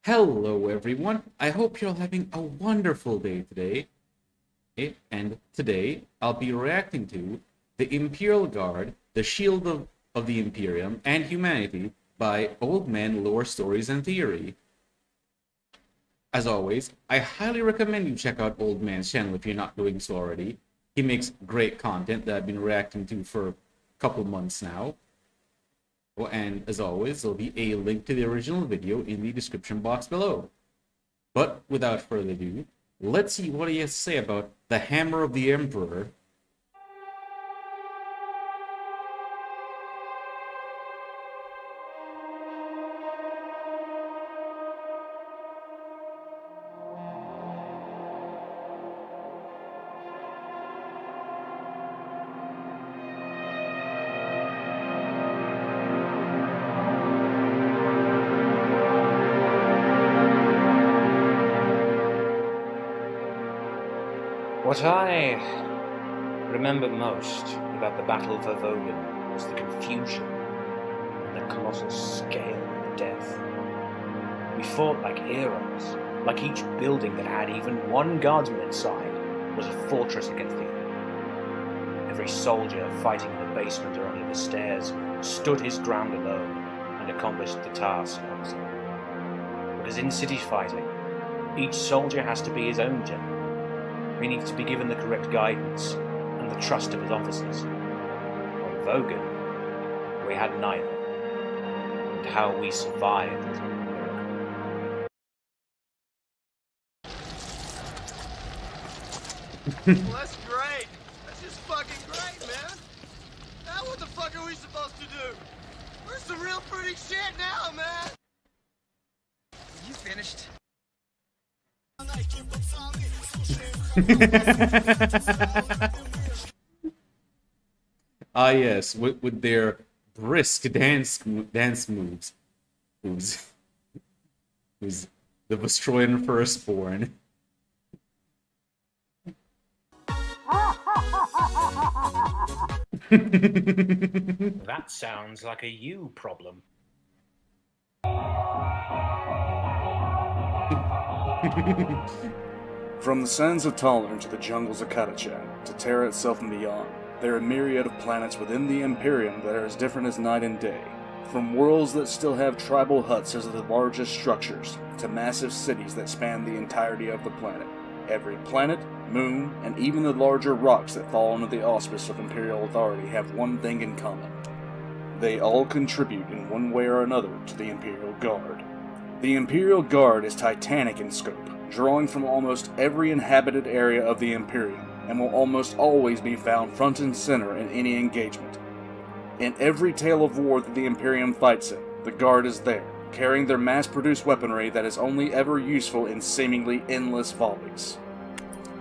Hello, everyone. I hope you're having a wonderful day today. And today, I'll be reacting to The Imperial Guard, The Shield of the Imperium, and Humanity by Old Man Lore Stories and Theory. As always, I highly recommend you check out Old Man's channel if you're not doing so already. He makes great content that I've been reacting to for a couple months now. And as always, there'll be a link to the original video in the description box below. But without further ado, let's see what he has to say about the Hammer of the Emperor. What I remember most about the Battle of Avogan was the confusion and the colossal scale of death. We fought like heroes, like each building that had even one guardsman inside was a fortress against the enemy. Every soldier fighting in the basement or under the stairs stood his ground alone and accomplished the task on his own. But as in city fighting, each soldier has to be his own general. He needs to be given the correct guidance and the trust of his officers. On Vogan, we had neither, and how we survived was a miracle. Well, that's great. That's just fucking great, man. Now what the fuck are we supposed to do? Where's the real fruity shit now, man? You finished? Ah yes, with their brisk dance moves. Who's the Vestroyan firstborn. That sounds like a you problem. From the sands of Talern to the jungles of Catachan, to Terra itself and beyond, there are a myriad of planets within the Imperium that are as different as night and day. From worlds that still have tribal huts as the largest structures, to massive cities that span the entirety of the planet. Every planet, moon, and even the larger rocks that fall under the auspice of Imperial authority have one thing in common. They all contribute in one way or another to the Imperial Guard. The Imperial Guard is titanic in scope, drawing from almost every inhabited area of the Imperium, and will almost always be found front and center in any engagement. In every tale of war that the Imperium fights in, the Guard is there, carrying their mass-produced weaponry that is only ever useful in seemingly endless volleys.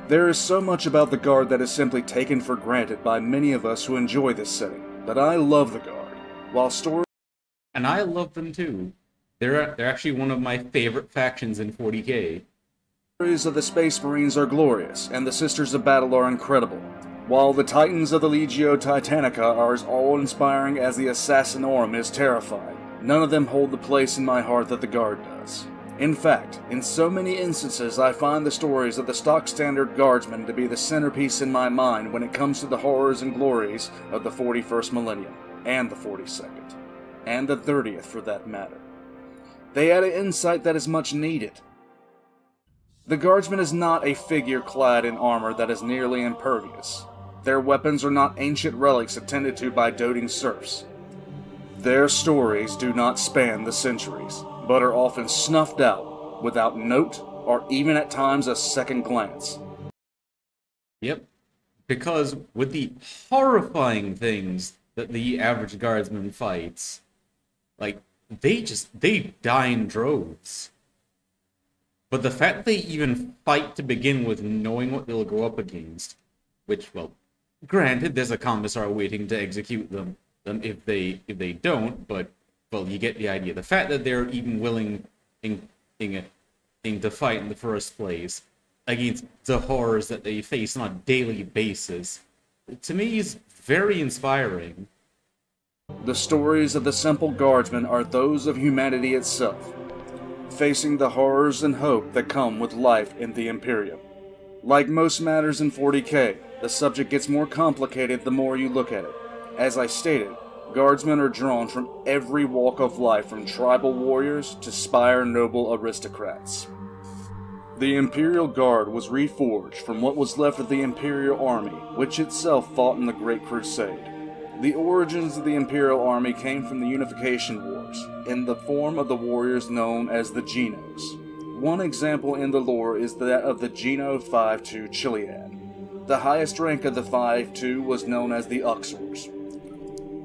There is so much about the Guard that is simply taken for granted by many of us who enjoy this setting, but I love the Guard. While stories And I love them too. They're actually one of my favorite factions in 40k. Stories of the Space Marines are glorious, and the Sisters of Battle are incredible, while the Titans of the Legio Titanica are as awe-inspiring as the Assassinorum is terrifying. None of them hold the place in my heart that the Guard does. In fact, in so many instances I find the stories of the stock standard Guardsmen to be the centerpiece in my mind when it comes to the horrors and glories of the 41st millennium, and the 42nd, and the 30th for that matter. They add an insight that is much needed. The Guardsman is not a figure clad in armor that is nearly impervious. Their weapons are not ancient relics attended to by doting serfs. Their stories do not span the centuries, but are often snuffed out without note or even at times a second glance. Yep. Because with the horrifying things that the average guardsman fights, like, they die in droves. But the fact that they even fight to begin with, knowing what they'll go up against, which, well, granted, there's a commissar waiting to execute them if they don't, but, well, you get the idea. The fact that they're even willing to fight in the first place against the horrors that they face on a daily basis, to me, is very inspiring. The stories of the simple guardsmen are those of humanity itself. facing the horrors and hope that come with life in the Imperium. Like most matters in 40k, the subject gets more complicated the more you look at it. As I stated, guardsmen are drawn from every walk of life, from tribal warriors to spire noble aristocrats. The Imperial Guard was reforged from what was left of the Imperial Army, which itself fought in the Great Crusade. The origins of the Imperial Army came from the Unification Wars, in the form of the warriors known as the Genos. One example in the lore is that of the Geno 5-2 Chiliad. The highest rank of the 5-2 was known as the Uxors,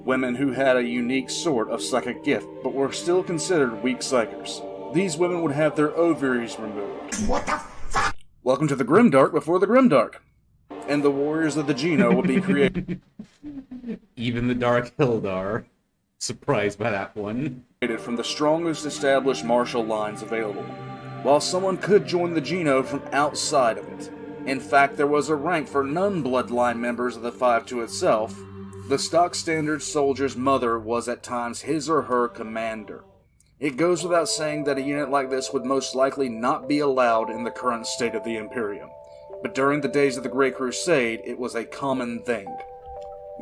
women who had a unique sort of psychic gift, but were still considered weak psychers. These women would have their ovaries removed. What the fuck? Welcome to the Grimdark before the Grimdark. And the warriors of the Geno would be created. Even the Dark Hildar. Surprised by that one. From the strongest established martial lines available, while someone could join the Geno from outside of it. In fact, there was a rank for non-bloodline members of the 5-2 itself. The stock standard soldier's mother was at times his or her commander. It goes without saying that a unit like this would most likely not be allowed in the current state of the Imperium, but during the days of the Great Crusade, it was a common thing.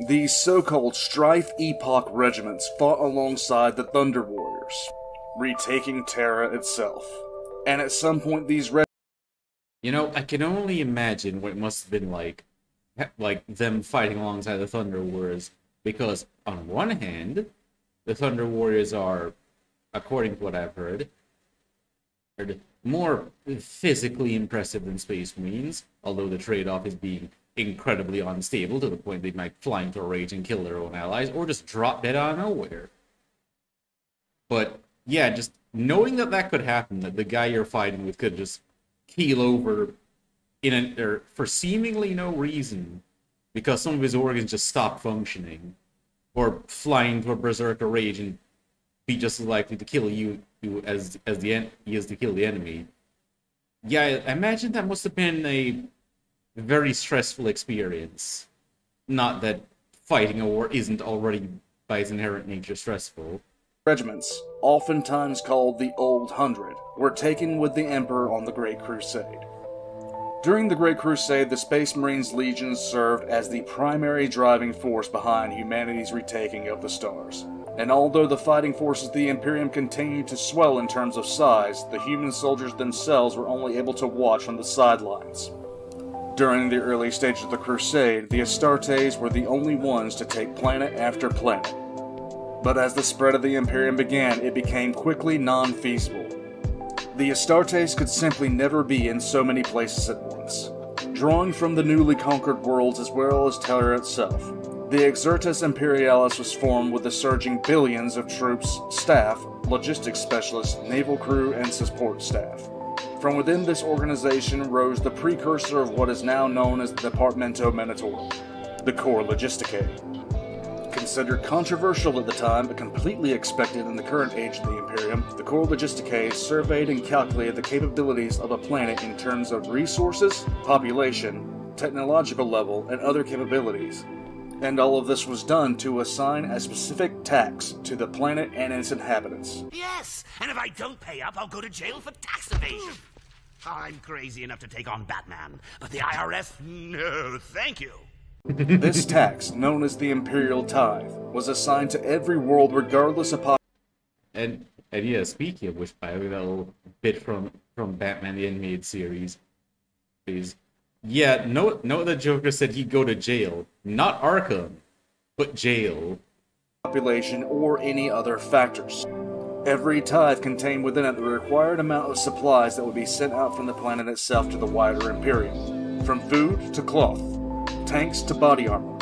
These so-called Strife Epoch regiments fought alongside the Thunder Warriors, retaking Terra itself. And at some point these You know, I can only imagine what it must have been like them fighting alongside the Thunder Warriors, because on one hand, the Thunder Warriors are, according to what I've heard, more physically impressive than Space Marines, although the trade-off is being incredibly unstable to the point they might fly into a rage and kill their own allies, or just drop dead out of nowhere. But, yeah, just knowing that that could happen, that the guy you're fighting with could just keel over for seemingly no reason, because some of his organs just stop functioning, or fly into a berserker rage and be just as likely to kill you as he is to kill the enemy. Yeah, I imagine that must have been a very stressful experience. Not that fighting a war isn't already, by its inherent nature, stressful. Regiments, oftentimes called the Old Hundred, were taken with the Emperor on the Great Crusade. During the Great Crusade, the Space Marines Legions served as the primary driving force behind humanity's retaking of the stars. And although the fighting forces of the Imperium continued to swell in terms of size, the human soldiers themselves were only able to watch from the sidelines. During the early stages of the Crusade, the Astartes were the only ones to take planet after planet. But as the spread of the Imperium began, it became quickly non-feasible. The Astartes could simply never be in so many places at once. Drawing from the newly conquered worlds as well as Terra itself, the Exertus Imperialis was formed with the surging billions of troops, staff, logistics specialists, naval crew, and support staff. From within this organization rose the precursor of what is now known as the Departamento Menatorum, the Corps Logisticae. Considered controversial at the time, but completely expected in the current age of the Imperium, the Corps Logisticae surveyed and calculated the capabilities of a planet in terms of resources, population, technological level, and other capabilities. And all of this was done to assign a specific tax to the planet and its inhabitants. Yes, and if I don't pay up, I'll go to jail for tax evasion. I'm crazy enough to take on Batman, but the IRS, no, thank you. This tax, known as the Imperial Tithe, was assigned to every world regardless of And yeah, speaking of which, by the way, that little bit from Batman the Animated Series is, yeah, no, the Joker said he'd go to jail. Not Arkham, but jail. Population or any other factors. Every tithe contained within it the required amount of supplies that would be sent out from the planet itself to the wider Imperium, from food to cloth, tanks to body armor.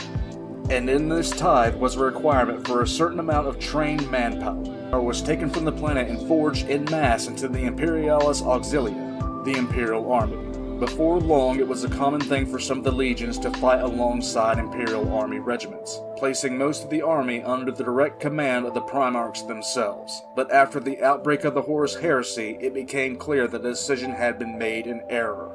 And in this tithe was a requirement for a certain amount of trained manpower, or was taken from the planet and forged en masse into the Imperialis Auxilia, the Imperial Army. Before long, it was a common thing for some of the legions to fight alongside Imperial Army regiments, placing most of the army under the direct command of the Primarchs themselves. But after the outbreak of the Horus Heresy, it became clear that the decision had been made in error.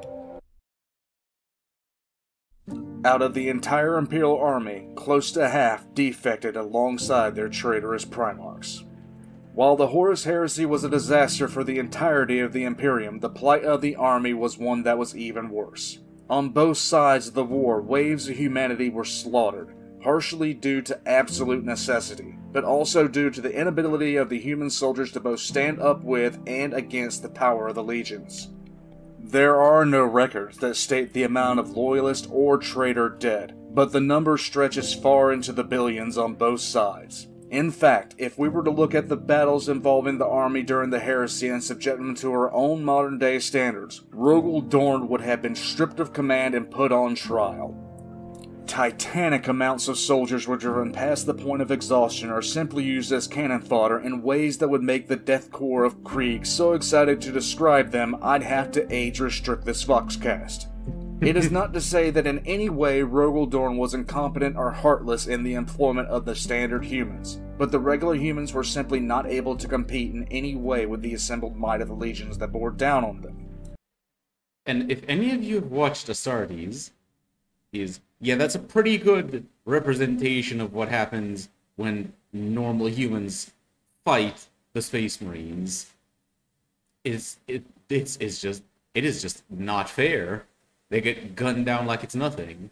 Out of the entire Imperial Army, close to half defected alongside their traitorous Primarchs. While the Horus Heresy was a disaster for the entirety of the Imperium, the plight of the army was one that was even worse. On both sides of the war, waves of humanity were slaughtered, partially due to absolute necessity, but also due to the inability of the human soldiers to both stand up with and against the power of the legions. There are no records that state the amount of loyalist or traitor dead, but the number stretches far into the billions on both sides. In fact, if we were to look at the battles involving the army during the heresy and subject them to our own modern-day standards, Rogel Dorn would have been stripped of command and put on trial. Titanic amounts of soldiers were driven past the point of exhaustion or simply used as cannon fodder in ways that would make the Death Corps of Krieg so excited to describe them I'd have to age-restrict this Foxcast. It is not to say that in any way Rogel Dorn was incompetent or heartless in the employment of the standard humans, but the regular humans were simply not able to compete in any way with the assembled might of the legions that bore down on them. And if any of you have watched Astartes, that's a pretty good representation of what happens when normal humans fight the Space Marines. It is just not fair. They get gunned down like it's nothing.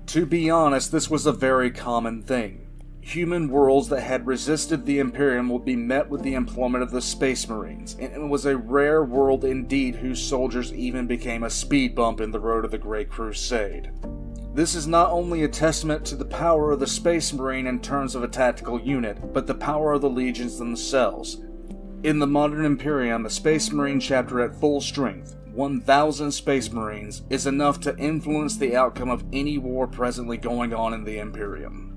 To be honest, this was a very common thing. Human worlds that had resisted the Imperium would be met with the employment of the Space Marines, and it was a rare world indeed whose soldiers even became a speed bump in the road of the Great Crusade. This is not only a testament to the power of the Space Marine in terms of a tactical unit, but the power of the legions themselves. In the modern Imperium, a Space Marine chapter at full strength, 1,000 Space Marines, is enough to influence the outcome of any war presently going on in the Imperium.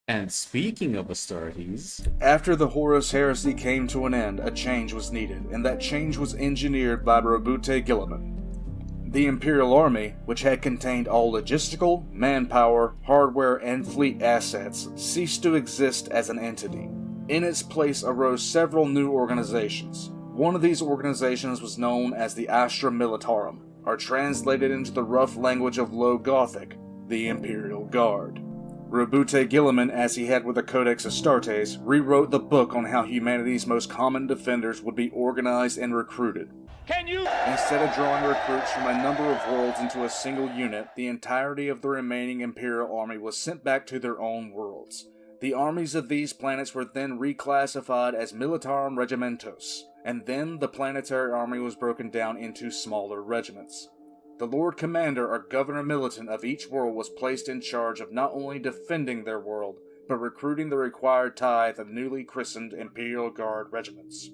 And speaking of Astartes, after the Horus Heresy came to an end, a change was needed, and that change was engineered by Roboute Guilliman. The Imperial Army, which had contained all logistical, manpower, hardware, and fleet assets, ceased to exist as an entity. In its place arose several new organizations. One of these organizations was known as the Astra Militarum, or translated into the rough language of Low Gothic, the Imperial Guard. Roboute Guilliman, as he had with the Codex Astartes, rewrote the book on how humanity's most common defenders would be organized and recruited. Instead of drawing recruits from a number of worlds into a single unit, the entirety of the remaining Imperial Army was sent back to their own worlds. The armies of these planets were then reclassified as Militarum Regimentos, and then the planetary army was broken down into smaller regiments. The Lord Commander or Governor Militant of each world was placed in charge of not only defending their world, but recruiting the required tithe of newly christened Imperial Guard regiments.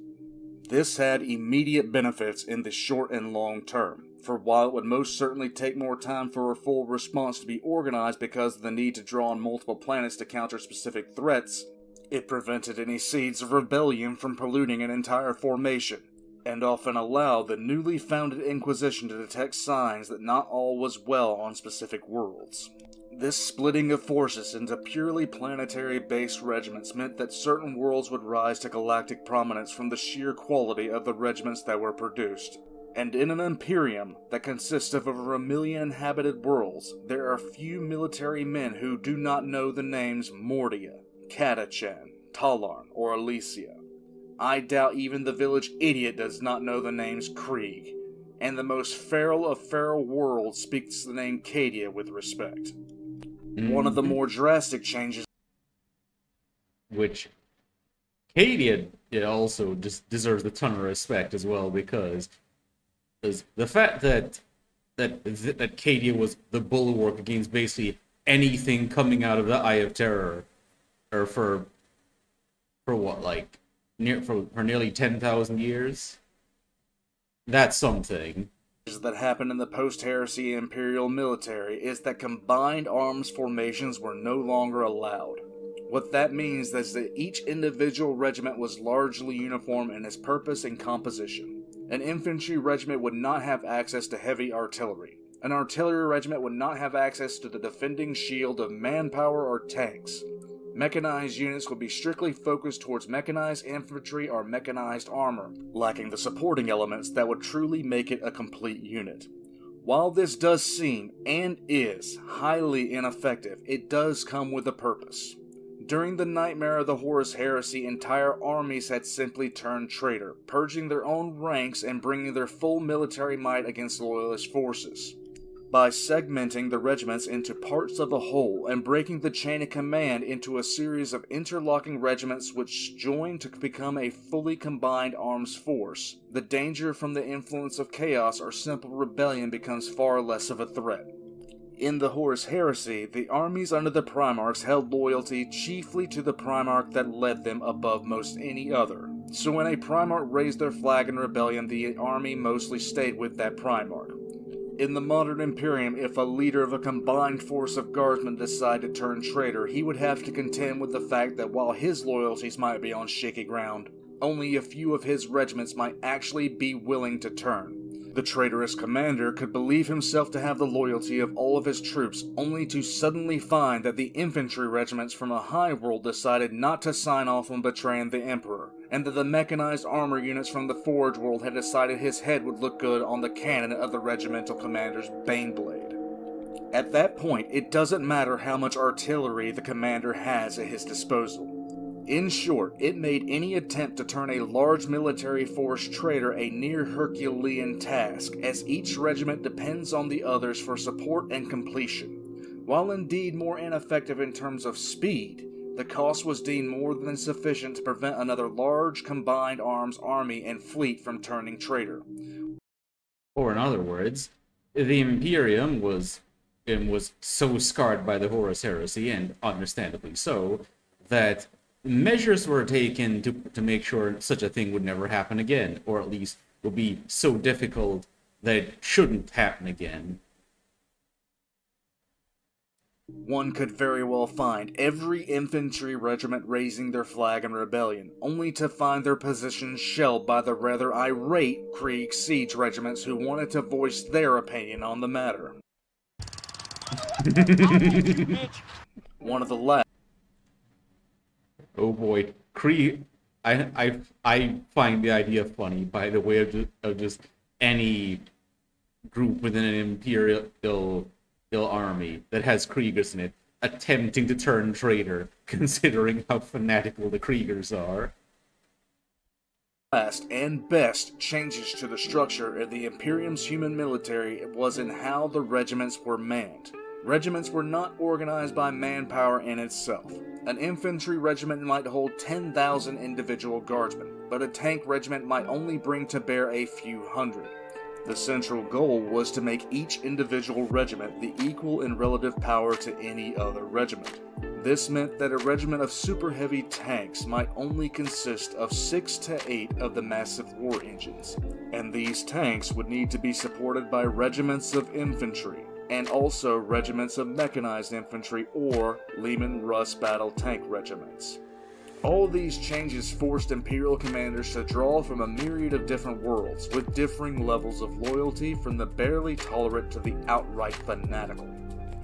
This had immediate benefits in the short and long term, for while it would most certainly take more time for a full response to be organized because of the need to draw on multiple planets to counter specific threats, it prevented any seeds of rebellion from polluting an entire formation, and often allowed the newly founded Inquisition to detect signs that not all was well on specific worlds. This splitting of forces into purely planetary-based regiments meant that certain worlds would rise to galactic prominence from the sheer quality of the regiments that were produced. And in an Imperium that consists of over 1 million inhabited worlds, there are few military men who do not know the names Mordia, Catachan, Talarn, or Elysia. I doubt even the village idiot does not know the names Krieg, and the most feral of feral worlds speaks the name Cadia with respect. One of the more drastic changes, which Cadia also just deserves a ton of respect as well, because the fact that Cadia was the bulwark against basically anything coming out of the Eye of Terror, or for what, like for nearly 10,000 years. That's something. That happened in the post-heresy imperial military is that combined arms formations were no longer allowed. What that means is that each individual regiment was largely uniform in its purpose and composition. An infantry regiment would not have access to heavy artillery. An artillery regiment would not have access to the defending shield of manpower or tanks. Mechanized units would be strictly focused towards mechanized infantry or mechanized armor, lacking the supporting elements that would truly make it a complete unit. While this does seem, and is, highly ineffective, it does come with a purpose. During the nightmare of the Horus Heresy, entire armies had simply turned traitor, purging their own ranks and bringing their full military might against loyalist forces. By segmenting the regiments into parts of a whole and breaking the chain of command into a series of interlocking regiments which join to become a fully combined arms force, the danger from the influence of chaos or simple rebellion becomes far less of a threat. In the Horus Heresy, the armies under the Primarchs held loyalty chiefly to the Primarch that led them above most any other. So when a Primarch raised their flag in rebellion, the army mostly stayed with that Primarch. In the modern Imperium, if a leader of a combined force of guardsmen decided to turn traitor, he would have to contend with the fact that while his loyalties might be on shaky ground, only a few of his regiments might actually be willing to turn. The traitorous commander could believe himself to have the loyalty of all of his troops, only to suddenly find that the infantry regiments from a high world decided not to sign off on betraying the Emperor, and that the mechanized armor units from the Forge world had decided his head would look good on the cannon of the regimental commander's Baneblade. At that point, it doesn't matter how much artillery the commander has at his disposal. In short, it made any attempt to turn a large military force traitor a near Herculean task, as each regiment depends on the others for support and completion. While indeed more ineffective in terms of speed, the cost was deemed more than sufficient to prevent another large combined arms army and fleet from turning traitor. Or in other words, the Imperium was so scarred by the Horus Heresy, and understandably so, that measures were taken to make sure such a thing would never happen again, or at least would be so difficult that it shouldn't happen again. One could very well find every infantry regiment raising their flag in rebellion, only to find their positions shelled by the rather irate Krieg siege regiments who wanted to voice their opinion on the matter. One of the last. Oh boy, Krieg. I find the idea funny, by the way, of just any group within an Imperial army that has Kriegers in it attempting to turn traitor, considering how fanatical the Kriegers are. Last and best changes to the structure of the Imperium's human military was in how the regiments were manned. Regiments were not organized by manpower in itself. An infantry regiment might hold 10,000 individual guardsmen, but a tank regiment might only bring to bear a few hundred. The central goal was to make each individual regiment the equal in relative power to any other regiment. This meant that a regiment of super heavy tanks might only consist of 6 to 8 of the massive war engines, and these tanks would need to be supported by regiments of infantry, and also regiments of mechanized infantry or Leman Russ battle tank regiments. All these changes forced Imperial commanders to draw from a myriad of different worlds, with differing levels of loyalty from the barely tolerant to the outright fanatical.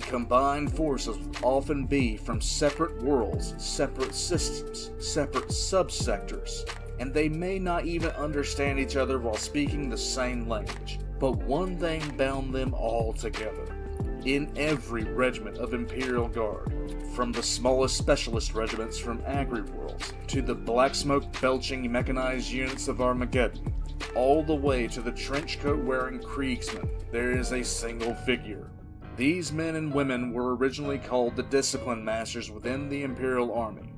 Combined forces would often be from separate worlds, separate systems, separate subsectors, and they may not even understand each other while speaking the same language. But one thing bound them all together. In every regiment of Imperial Guard, from the smallest specialist regiments from Agri-Worlds to the black smoke belching mechanized units of Armageddon, all the way to the trench coat wearing Kriegsmen, there is a single figure. These men and women were originally called the Discipline Masters within the Imperial Army.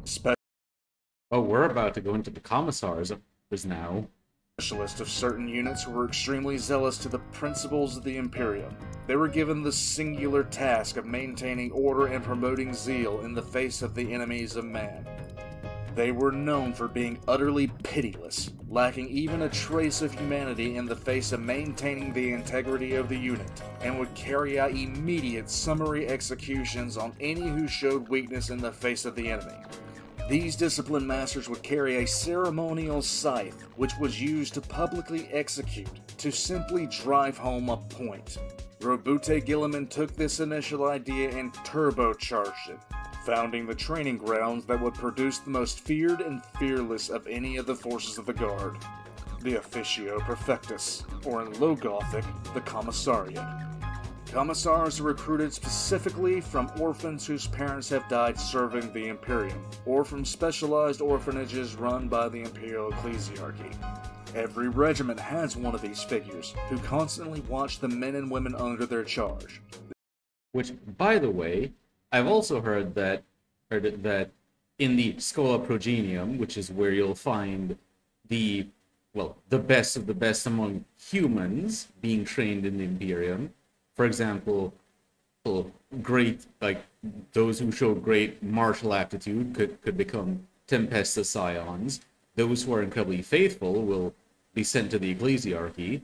Oh, we're about to go into the Commissars now. Specialists of certain units who were extremely zealous to the principles of the Imperium. They were given the singular task of maintaining order and promoting zeal in the face of the enemies of man. They were known for being utterly pitiless, lacking even a trace of humanity in the face of maintaining the integrity of the unit, and would carry out immediate summary executions on any who showed weakness in the face of the enemy. These discipline masters would carry a ceremonial scythe, which was used to publicly execute, to simply drive home a point. Roboute Guilliman took this initial idea and turbocharged it, founding the training grounds that would produce the most feared and fearless of any of the forces of the Guard, the Officio Perfectus, or in Low Gothic, the Commissariat. Commissars are recruited specifically from orphans whose parents have died serving the Imperium, or from specialized orphanages run by the Imperial Ecclesiarchy. Every regiment has one of these figures, who constantly watch the men and women under their charge. Which, by the way, I've also heard that in the Schola Progenium, which is where you'll find the best of the best among humans being trained in the Imperium. For example, great, like, those who show great martial aptitude could become Tempesta Scions. Those who are incredibly faithful will be sent to the Ecclesiarchy.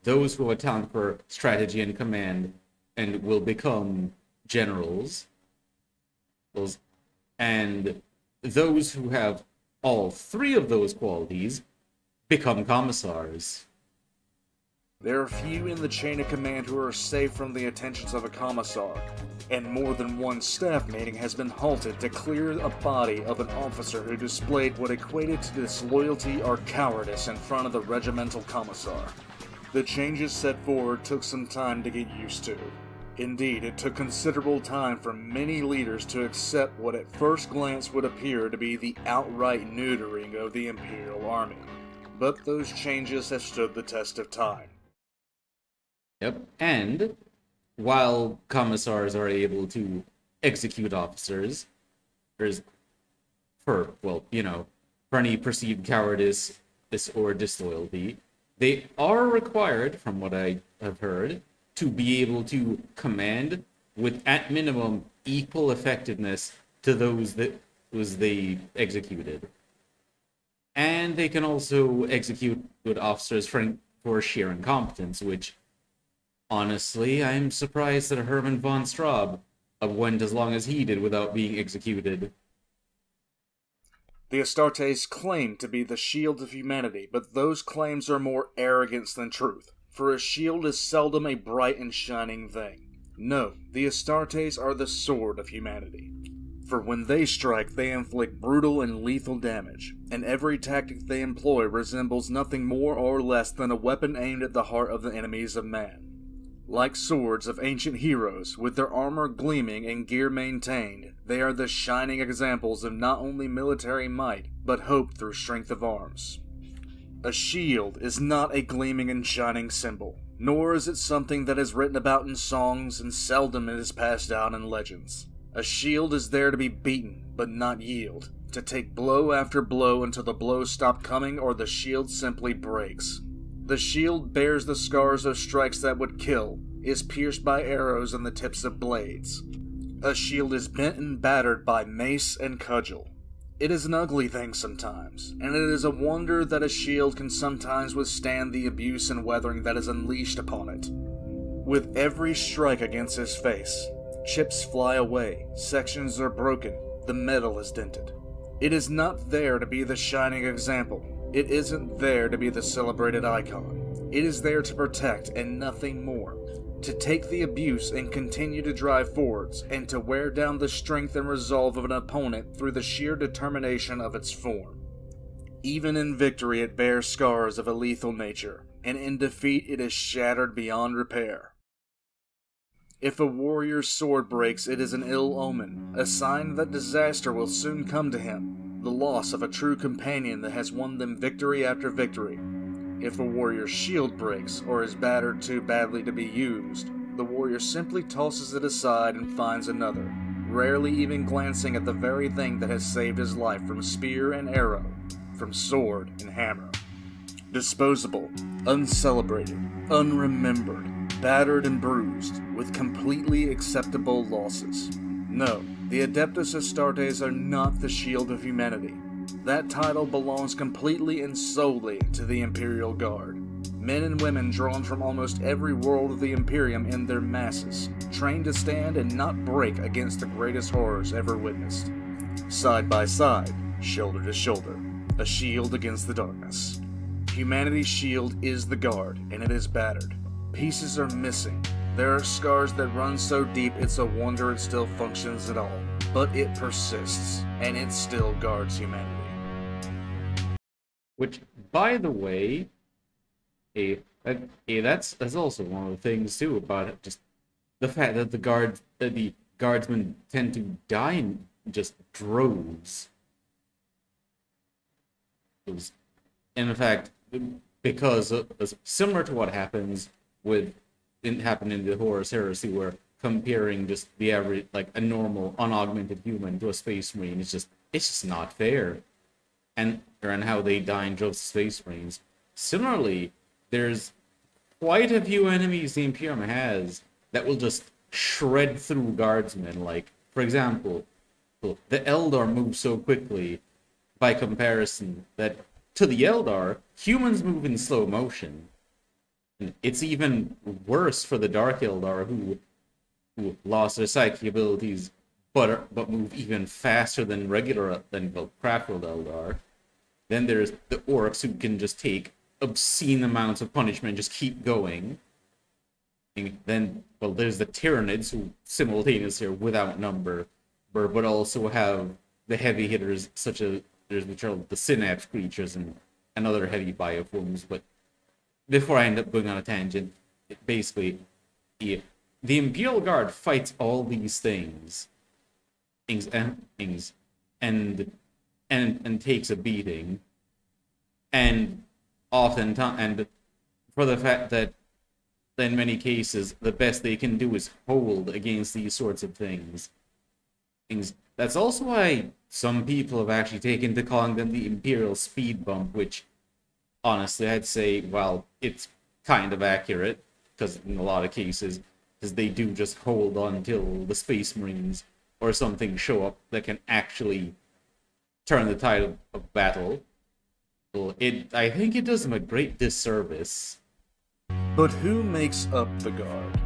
Those who have a talent for strategy and command and will become generals. And those who have all three of those qualities become commissars. There are few in the chain of command who are safe from the attentions of a commissar, and more than one staff meeting has been halted to clear a body of an officer who displayed what equated to disloyalty or cowardice in front of the regimental commissar. The changes set forward took some time to get used to. Indeed, it took considerable time for many leaders to accept what at first glance would appear to be the outright neutering of the Imperial Army. But those changes have stood the test of time. Yep, and while commissars are able to execute officers, for any perceived cowardice or disloyalty, they are required, from what I have heard, to be able to command with, at minimum, equal effectiveness to those that they executed. And they can also execute with officers for sheer incompetence, which, honestly, I'm surprised that Hermann von Straub went as long as he did without being executed. The Astartes claim to be the shield of humanity, but those claims are more arrogance than truth, for a shield is seldom a bright and shining thing. No, the Astartes are the sword of humanity. For when they strike, they inflict brutal and lethal damage, and every tactic they employ resembles nothing more or less than a weapon aimed at the heart of the enemies of man. Like swords of ancient heroes, with their armor gleaming and gear maintained, they are the shining examples of not only military might, but hope through strength of arms. A shield is not a gleaming and shining symbol, nor is it something that is written about in songs, and seldom it is passed down in legends. A shield is there to be beaten, but not yield, to take blow after blow until the blows stop coming or the shield simply breaks. The shield bears the scars of strikes that would kill, is pierced by arrows and the tips of blades. A shield is bent and battered by mace and cudgel. It is an ugly thing sometimes, and it is a wonder that a shield can sometimes withstand the abuse and weathering that is unleashed upon it. With every strike against his face, chips fly away, sections are broken, the metal is dented. It is not there to be the shining example. It isn't there to be the celebrated icon. It is there to protect and nothing more. To take the abuse and continue to drive forwards, and to wear down the strength and resolve of an opponent through the sheer determination of its form. Even in victory it bears scars of a lethal nature, and in defeat it is shattered beyond repair. If a warrior's sword breaks, it is an ill omen, a sign that disaster will soon come to him, the loss of a true companion that has won them victory after victory. If a warrior's shield breaks, or is battered too badly to be used, the warrior simply tosses it aside and finds another, rarely even glancing at the very thing that has saved his life from spear and arrow, from sword and hammer. Disposable, uncelebrated, unremembered, battered and bruised, with completely acceptable losses. No, the Adeptus Astartes are not the shield of humanity. That title belongs completely and solely to the Imperial Guard. Men and women drawn from almost every world of the Imperium in their masses, trained to stand and not break against the greatest horrors ever witnessed. Side by side, shoulder to shoulder, a shield against the darkness. Humanity's shield is the Guard, and it is battered. Pieces are missing. There are scars that run so deep it's a wonder it still functions at all. But it persists, and it still guards humanity. Which, by the way, That's also one of the things too about it, just the fact that the guardsmen tend to die in just droves. In fact, because similar to what happens happened in the Horus Heresy, where comparing just the average, like a normal unaugmented human to a space marine it's just not fair, and how they die in droves of space marines. Similarly, there's quite a few enemies the Imperium has that will just shred through guardsmen. Like, for example, the Eldar move so quickly by comparison that to the Eldar, humans move in slow motion. And it's even worse for the Dark Eldar, who lost their psychic abilities but move even faster than Craftworld Eldar. Then there's the Orcs, who can just take obscene amounts of punishment and just keep going. And then, well, there's the Tyranids, who simultaneously are without number, but also have the heavy hitters, such as which are the Synapse creatures and other heavy bioforms. But before I end up going on a tangent, basically, the Imperial Guard fights all these things and takes a beating, and and for the fact that in many cases the best they can do is hold against these sorts of things. That's also why some people have actually taken to calling them the Imperial Speed Bump, which honestly I'd say, well, it's kind of accurate, because in a lot of cases, because they do just hold on until the Space Marines or something show up that can actually turn the tide of battle. Well, I think it does them a great disservice. But who makes up the Guard?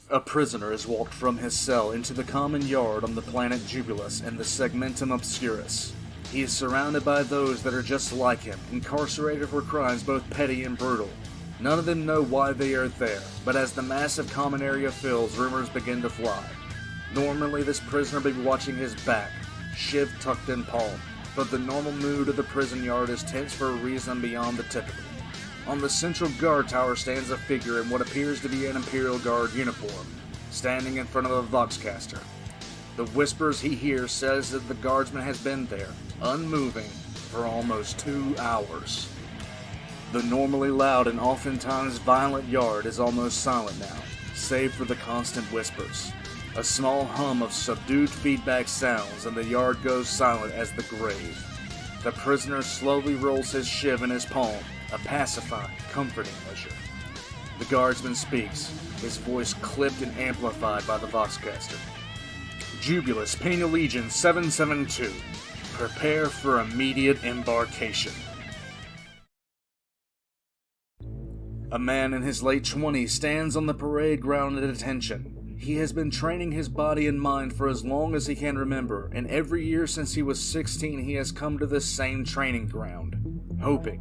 A prisoner has walked from his cell into the common yard on the planet Jubulus in the Segmentum Obscurus. He is surrounded by those that are just like him, incarcerated for crimes both petty and brutal. None of them know why they are there, but as the massive common area fills, rumors begin to fly. Normally this prisoner would be watching his back, shiv tucked in palm, but the normal mood of the prison yard is tense for a reason beyond the typical. On the central guard tower stands a figure in what appears to be an Imperial Guard uniform, standing in front of a Voxcaster. The whispers he hears says that the guardsman has been there, unmoving, for almost 2 hours. The normally loud and oftentimes violent yard is almost silent now, save for the constant whispers. A small hum of subdued feedback sounds, and the yard goes silent as the grave. The prisoner slowly rolls his shiv in his palm, a pacifying, comforting measure. The guardsman speaks, his voice clipped and amplified by the Voxcaster. Jubulus, Penal Legion 772. Prepare for immediate embarkation. A man in his late 20s stands on the parade ground at attention. He has been training his body and mind for as long as he can remember, and every year since he was 16 he has come to this same training ground, hoping,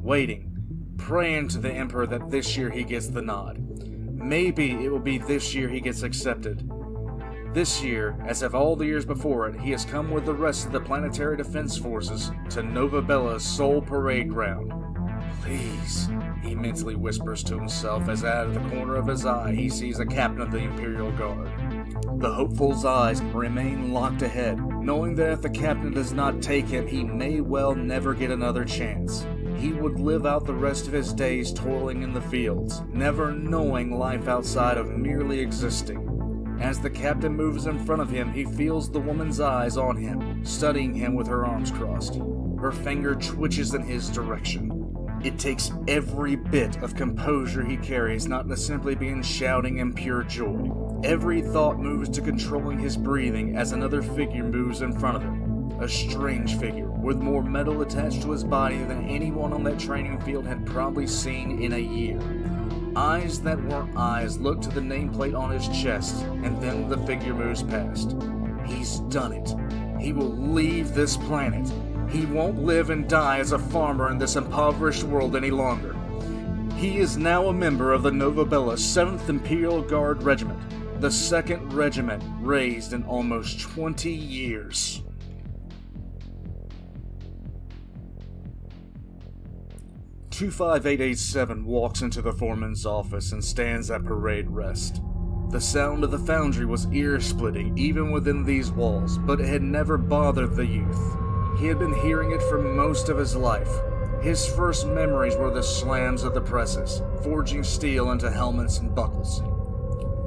waiting, praying to the Emperor that this year he gets the nod. Maybe it will be this year he gets accepted. This year, as of all the years before it, he has come with the rest of the Planetary Defense Forces to Nova Bella's sole parade ground. Please, he mentally whispers to himself as out of the corner of his eye he sees a captain of the Imperial Guard. The hopeful's eyes remain locked ahead, knowing that if the captain does not take him, he may well never get another chance. He would live out the rest of his days toiling in the fields, never knowing life outside of merely existing. As the captain moves in front of him, he feels the woman's eyes on him, studying him with her arms crossed. Her finger twitches in his direction. It takes every bit of composure he carries not to simply be in shouting in pure joy. Every thought moves to controlling his breathing as another figure moves in front of him. A strange figure, with more metal attached to his body than anyone on that training field had probably seen in a year. Eyes that weren't eyes look to the nameplate on his chest, and then the figure moves past. He's done it. He will leave this planet. He won't live and die as a farmer in this impoverished world any longer. He is now a member of the Nova Bella 7th Imperial Guard Regiment, the 2nd regiment raised in almost 20 years. 25887 walks into the foreman's office and stands at parade rest. The sound of the foundry was ear-splitting even within these walls, but it had never bothered the youth. He had been hearing it for most of his life. His first memories were the slams of the presses, forging steel into helmets and buckles.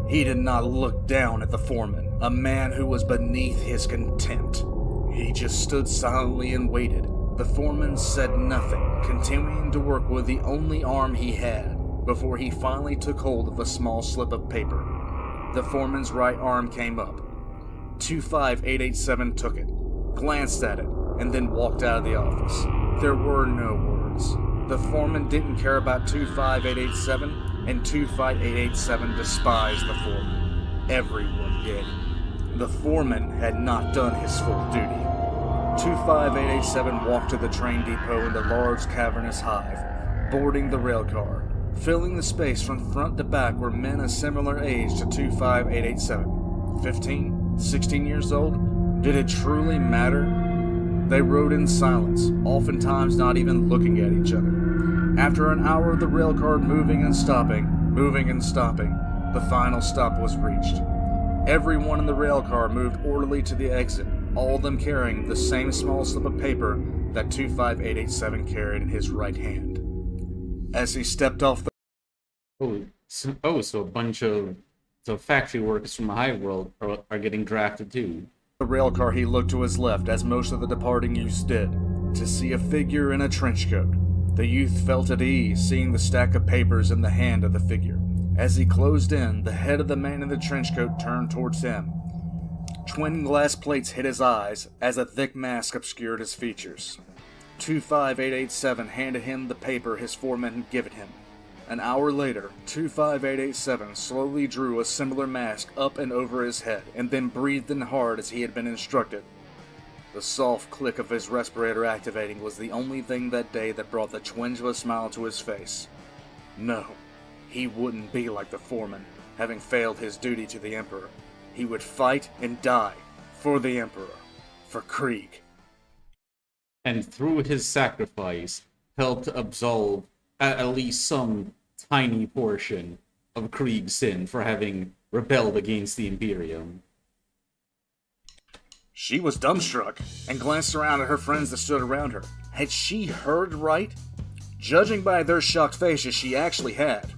He did not look down at the foreman, a man who was beneath his contempt. He just stood silently and waited. The foreman said nothing, continuing to work with the only arm he had, before he finally took hold of a small slip of paper. The foreman's right arm came up. 25887 took it, glanced at it, and then walked out of the office. There were no words. The foreman didn't care about 25887, and 25887 despised the foreman. Everyone did. The foreman had not done his full duty. 25887 walked to the train depot in the large cavernous hive, boarding the rail car. Filling the space from front to back were men a similar age to 25887. 15? 16 years old? Did it truly matter? They rode in silence, oftentimes not even looking at each other. After an hour of the railcar moving and stopping, the final stop was reached. Everyone in the railcar moved orderly to the exit, all of them carrying the same small slip of paper that 25887 carried in his right hand. As he stepped off the so a bunch of factory workers from the Hive World are getting drafted too. The railcar, he looked to his left, as most of the departing youths did, to see a figure in a trench coat. The youth felt at ease, seeing the stack of papers in the hand of the figure. As he closed in, the head of the man in the trench coat turned towards him. Twin glass plates hit his eyes, as a thick mask obscured his features. 25887 handed him the paper his foreman had given him. An hour later, 25887 slowly drew a similar mask up and over his head, and then breathed in hard as he had been instructed. The soft click of his respirator activating was the only thing that day that brought the twinge of a smile to his face. No, he wouldn't be like the foreman, having failed his duty to the Emperor. He would fight and die for the Emperor, for Krieg. And through his sacrifice, helped absolve at least some tiny portion of Krieg's sin for having rebelled against the Imperium. She was dumbstruck, and glanced around at her friends that stood around her. Had she heard right? Judging by their shocked faces, she actually had.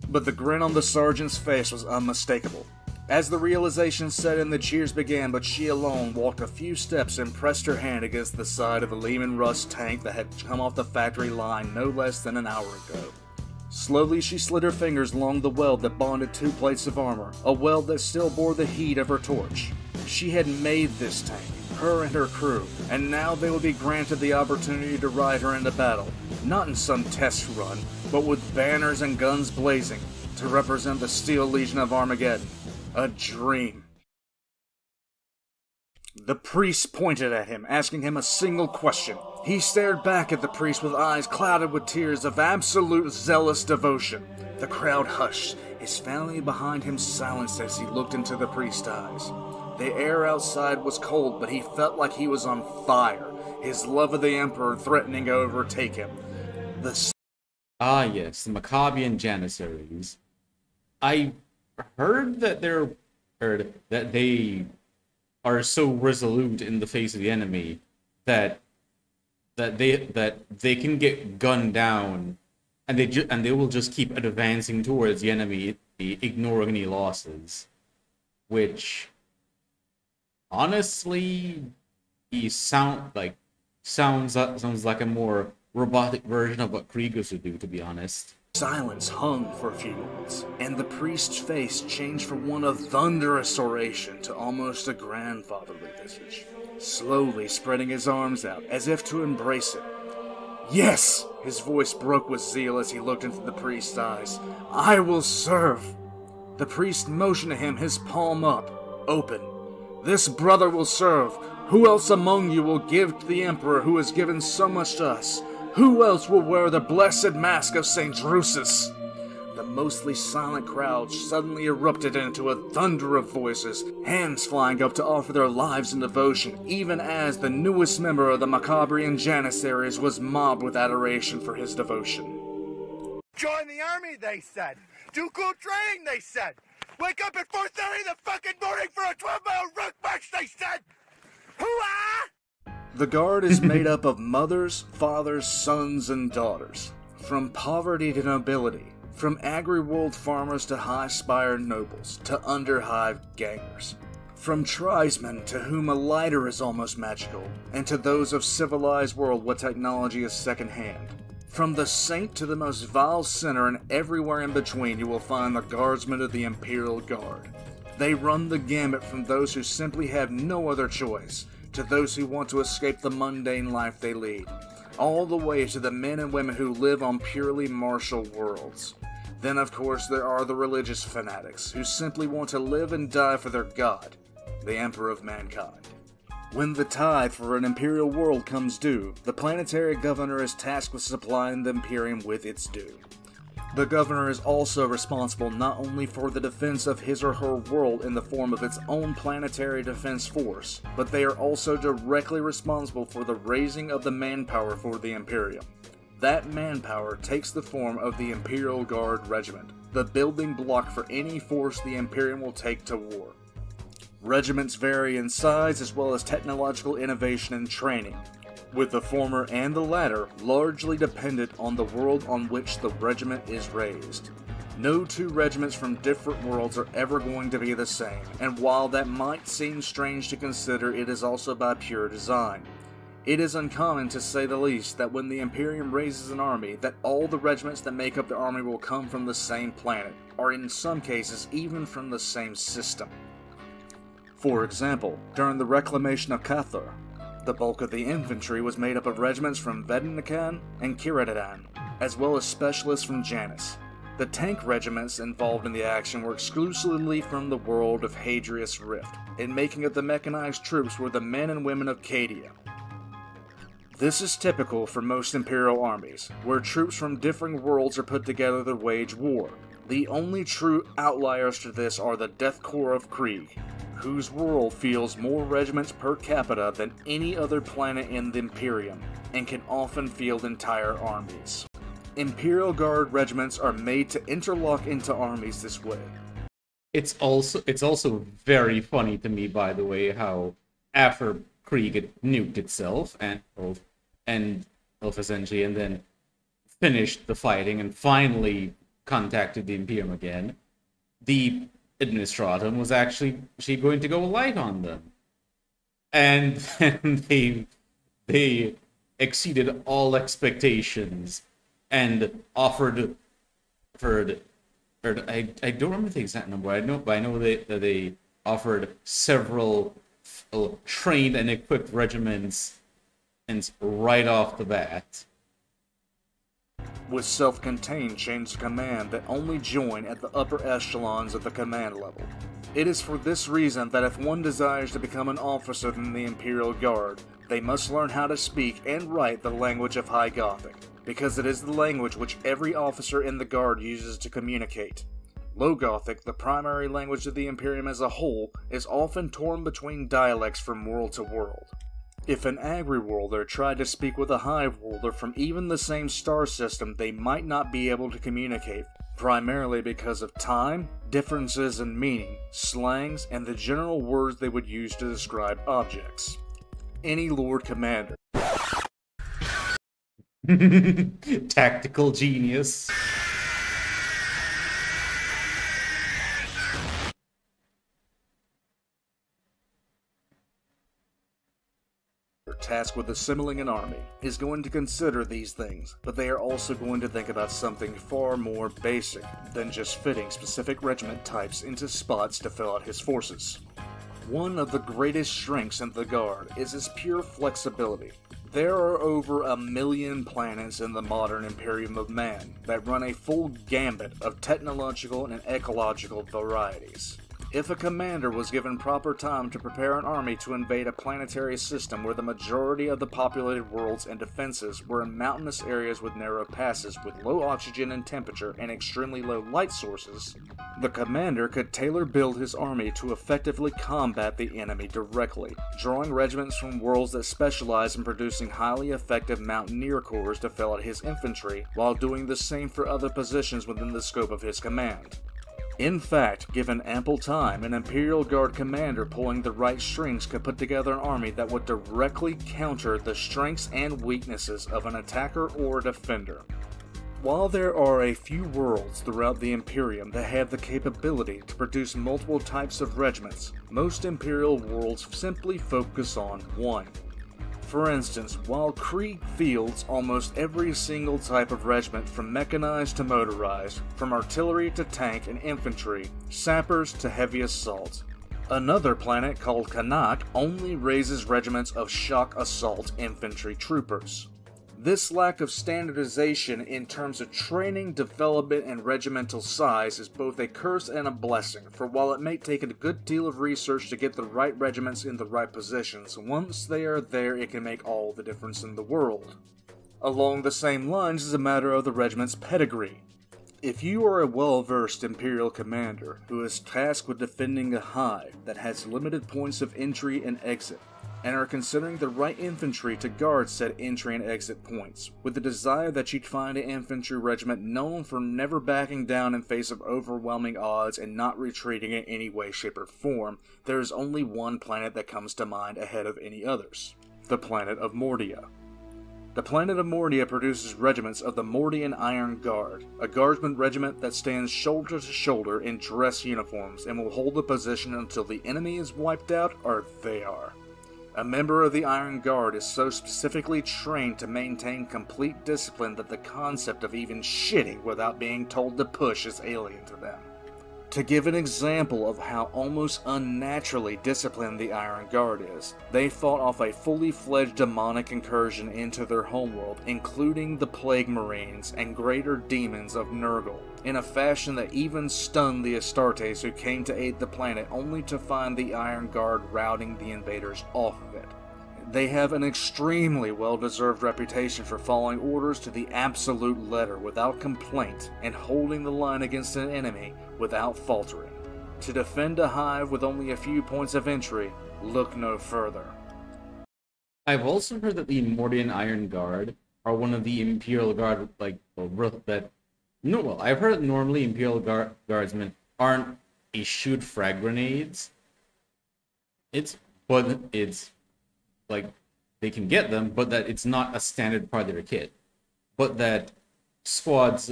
But the grin on the sergeant's face was unmistakable. As the realization set in, the cheers began, but she alone walked a few steps and pressed her hand against the side of the Lehman Russ tank that had come off the factory line no less than an hour ago. Slowly she slid her fingers along the weld that bonded two plates of armor, a weld that still bore the heat of her torch. She had made this tank, her and her crew, and now they would be granted the opportunity to ride her into battle, not in some test run, but with banners and guns blazing, to represent the Steel Legion of Armageddon. A dream. The priest pointed at him, asking him a single question. He stared back at the priest with eyes clouded with tears of absolute zealous devotion. The crowd hushed. His family behind him silenced as he looked into the priest's eyes. The air outside was cold, but he felt like he was on fire, his love of the Emperor threatening to overtake him. Ah yes, the Maccabian Janissaries. I heard that they are so resolute in the face of the enemy that they can get gunned down, and they will just keep advancing towards the enemy, ignoring any losses. Which, honestly, sounds like a more robotic version of what Kriegers would do, to be honest. Silence hung for a few moments, and the priest's face changed from one of thunderous oration to almost a grandfatherly visage, slowly spreading his arms out as if to embrace it. Yes! His voice broke with zeal as he looked into the priest's eyes. I will serve! The priest motioned to him, his palm up, open. This brother will serve. Who else among you will give to the Emperor who has given so much to us? Who else will wear the blessed mask of St. Drusus? The mostly silent crowd suddenly erupted into a thunder of voices, hands flying up to offer their lives in devotion, even as the newest member of the Macabrian Janissaries was mobbed with adoration for his devotion. Join the army, they said. Do cool training, they said. Wake up at 4:30 in the fucking morning for a 12-mile rook march, they said. Hoo-ah! The Guard is made up of mothers, fathers, sons, and daughters. From poverty to nobility, from agri-world farmers to high-spired nobles, to underhive gangers. From tribesmen to whom a lighter is almost magical, and to those of civilized world where technology is second-hand. From the saint to the most vile sinner and everywhere in between you will find the guardsmen of the Imperial Guard. They run the gambit from those who simply have no other choice, to those who want to escape the mundane life they lead, all the way to the men and women who live on purely martial worlds. Then of course there are the religious fanatics, who simply want to live and die for their god, the Emperor of Mankind. When the tithe for an Imperial world comes due, the planetary governor is tasked with supplying the Imperium with its due. The governor is also responsible not only for the defense of his or her world in the form of its own planetary defense force, but they are also directly responsible for the raising of the manpower for the Imperium. That manpower takes the form of the Imperial Guard Regiment, the building block for any force the Imperium will take to war. Regiments vary in size as well as technological innovation and training, with the former and the latter largely dependent on the world on which the regiment is raised. No two regiments from different worlds are ever going to be the same, and while that might seem strange to consider, it is also by pure design. It is uncommon, to say the least, that when the Imperium raises an army, that all the regiments that make up the army will come from the same planet, or in some cases even from the same system. For example, during the reclamation of Cathar, the bulk of the infantry was made up of regiments from Vedanakan and Kiridadan, as well as specialists from Janus. The tank regiments involved in the action were exclusively from the world of Hadrius Rift, and making up the mechanized troops were the men and women of Cadia. This is typical for most Imperial armies, where troops from differing worlds are put together to wage war. The only true outliers to this are the Death Corps of Krieg, whose world fields more regiments per capita than any other planet in the Imperium, and can often field entire armies. Imperial Guard regiments are made to interlock into armies this way. It's also very funny to me, by the way, how after Krieg had nuked itself and essentially, and then finished the fighting and finally contacted the Imperium again, the Administratum was actually going to go light on them, and then they exceeded all expectations and offered I don't remember the exact number. I know they offered several trained and equipped regiments, and right off the bat. With self-contained chains of command that only join at the upper echelons of the command level. It is for this reason that if one desires to become an officer in the Imperial Guard, they must learn how to speak and write the language of High Gothic, because it is the language which every officer in the Guard uses to communicate. Low Gothic, the primary language of the Imperium as a whole, is often torn between dialects from world to world. If an Agri-worlder tried to speak with a Hive-worlder from even the same star system, they might not be able to communicate, primarily because of time, differences in meaning, slangs, and the general words they would use to describe objects. Any Lord Commander. Tactical genius. Tasked with assembling an army is going to consider these things, but they are also going to think about something far more basic than just fitting specific regiment types into spots to fill out his forces. One of the greatest strengths in the Guard is its pure flexibility. There are over 1 million planets in the modern Imperium of Man that run a full gambit of technological and ecological varieties. If a commander was given proper time to prepare an army to invade a planetary system where the majority of the populated worlds and defenses were in mountainous areas with narrow passes with low oxygen and temperature and extremely low light sources, the commander could tailor build his army to effectively combat the enemy directly, drawing regiments from worlds that specialize in producing highly effective mountaineer corps to fill out his infantry, while doing the same for other positions within the scope of his command. In fact, given ample time, an Imperial Guard commander pulling the right strings could put together an army that would directly counter the strengths and weaknesses of an attacker or defender. While there are a few worlds throughout the Imperium that have the capability to produce multiple types of regiments, most Imperial worlds simply focus on one. For instance, while Krieg fields almost every single type of regiment from mechanized to motorized, from artillery to tank and infantry, sappers to heavy assault. Another planet called Kanak only raises regiments of shock assault infantry troopers. This lack of standardization in terms of training, development, and regimental size is both a curse and a blessing, for while it may take a good deal of research to get the right regiments in the right positions, once they are there it can make all the difference in the world. Along the same lines is a matter of the regiment's pedigree. If you are a well-versed Imperial commander who is tasked with defending a hive that has limited points of entry and exit, and are considering the right infantry to guard said entry and exit points, with the desire that you'd find an infantry regiment known for never backing down in face of overwhelming odds and not retreating in any way, shape, or form, there is only one planet that comes to mind ahead of any others: the planet of Mordia. The planet of Mordia produces regiments of the Mordian Iron Guard, a guardsman regiment that stands shoulder to shoulder in dress uniforms and will hold the position until the enemy is wiped out or they are. A member of the Iron Guard is so specifically trained to maintain complete discipline that the concept of even shitting without being told to push is alien to them. To give an example of how almost unnaturally disciplined the Iron Guard is, they fought off a fully fledged demonic incursion into their homeworld, including the Plague Marines and Greater Demons of Nurgle, in a fashion that even stunned the Astartes who came to aid the planet only to find the Iron Guard routing the invaders off of it. They have an extremely well-deserved reputation for following orders to the absolute letter without complaint and holding the line against an enemy without faltering. To defend a hive with only a few points of entry, look no further. I've also heard that the Mordian Iron Guard are one of the Imperial Guard, I've heard that normally Imperial Guardsmen aren't issued frag grenades. But it's like they can get them, but that it's not a standard part of their kit. But that squads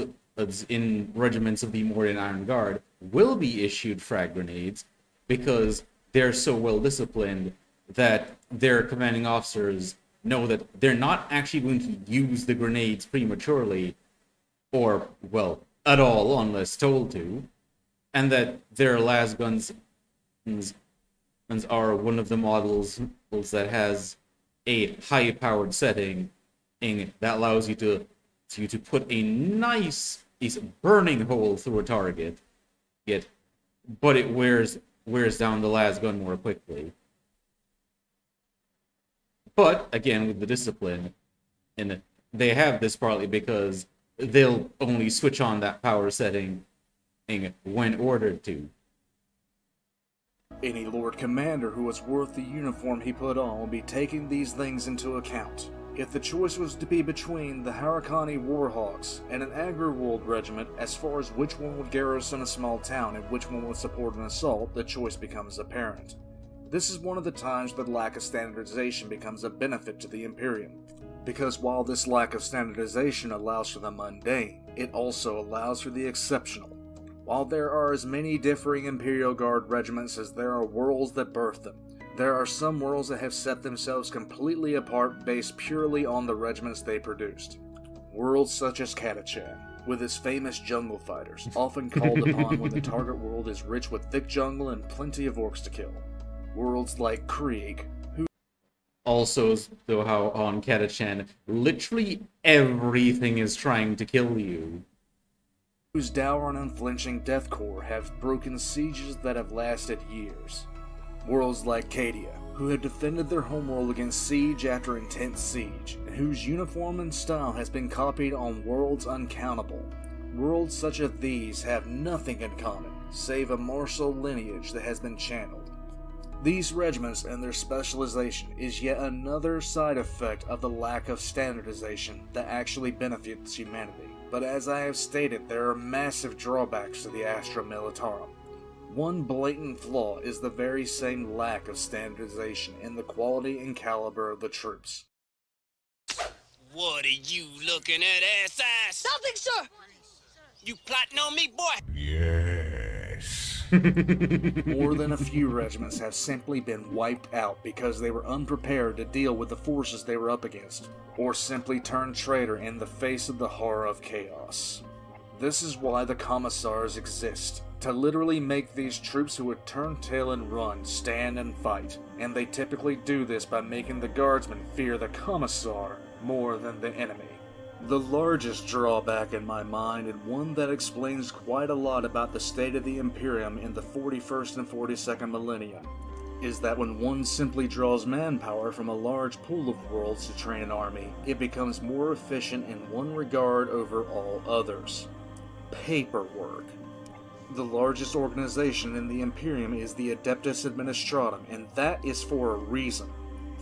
in regiments of the Mordian Iron Guard will be issued frag grenades because they're so well disciplined that their commanding officers know that they're not actually going to use the grenades prematurely or, well, at all unless told to, and that their las guns are one of the models that has a high-powered setting that allows you to put a nice burning hole through a target, but it wears down the las gun more quickly. But again, with the discipline, and they have this partly because they'll only switch on that power setting when ordered to. Any Lord Commander who is worth the uniform he put on will be taking these things into account. If the choice was to be between the Harakani Warhawks and an Agriwold regiment as far as which one would garrison a small town and which one would support an assault, the choice becomes apparent. This is one of the times that lack of standardization becomes a benefit to the Imperium, because while this lack of standardization allows for the mundane, it also allows for the exceptional. While there are as many differing Imperial Guard regiments as there are worlds that birth them, there are some worlds that have set themselves completely apart based purely on the regiments they produced. Worlds such as Catachan, with its famous jungle fighters, often called upon when the target world is rich with thick jungle and plenty of orcs to kill. Worlds like Krieg, who Also, though, how on Catachan, literally everything is trying to kill you. whose dour and unflinching deathcore have broken sieges that have lasted years. Worlds like Cadia, who have defended their homeworld against siege after intense siege, and whose uniform and style has been copied on worlds uncountable. Worlds such as these have nothing in common, save a martial lineage that has been channeled. These regiments and their specialization is yet another side effect of the lack of standardization that actually benefits humanity. But as I have stated, there are massive drawbacks to the Astra Militarum. One blatant flaw is the very same lack of standardization in the quality and caliber of the troops. What are you looking at, ass? Nothing, sir! You plotting on me, boy? Yes. More than a few regiments have simply been wiped out because they were unprepared to deal with the forces they were up against, or simply turned traitor in the face of the horror of chaos. This is why the Commissars exist, to literally make these troops who would turn tail and run stand and fight, and they typically do this by making the Guardsmen fear the Commissar more than the enemy. The largest drawback in my mind, and one that explains quite a lot about the state of the Imperium in the 41st and 42nd millennium, is that when one simply draws manpower from a large pool of worlds to train an army, it becomes more efficient in one regard over all others: paperwork. The largest organization in the Imperium is the Adeptus Administratum, and that is for a reason.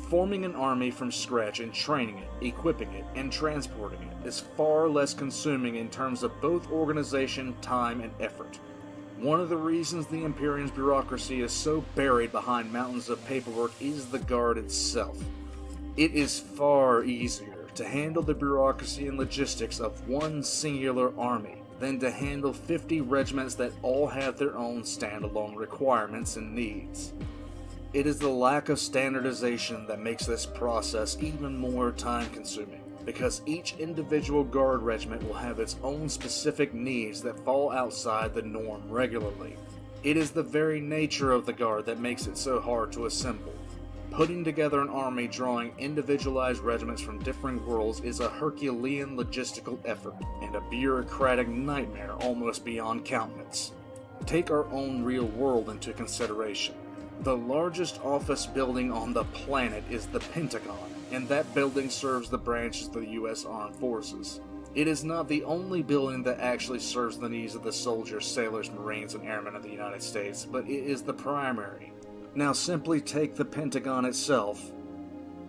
Forming an army from scratch and training it, equipping it, and transporting it is far less consuming in terms of both organization, time, and effort. One of the reasons the Imperium's bureaucracy is so buried behind mountains of paperwork is the Guard itself. It is far easier to handle the bureaucracy and logistics of one singular army than to handle 50 regiments that all have their own standalone requirements and needs. It is the lack of standardization that makes this process even more time-consuming, because each individual Guard regiment will have its own specific needs that fall outside the norm regularly. It is the very nature of the Guard that makes it so hard to assemble. Putting together an army drawing individualized regiments from different worlds is a Herculean logistical effort, and a bureaucratic nightmare almost beyond countenance. Take our own real world into consideration. The largest office building on the planet is the Pentagon, and that building serves the branches of the U.S. Armed Forces. It is not the only building that actually serves the needs of the soldiers, sailors, Marines, and airmen of the United States, but it is the primary. Now simply take the Pentagon itself